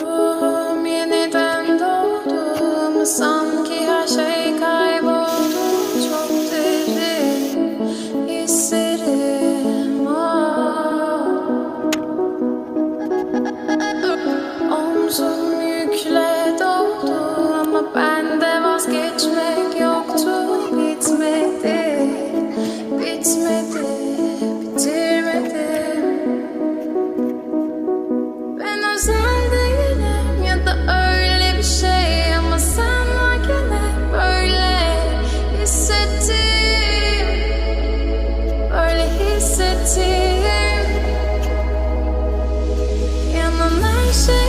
Ruhum yeniden doğdu, sanki her şey kayboldu. Çok derin hislerim var. Omzum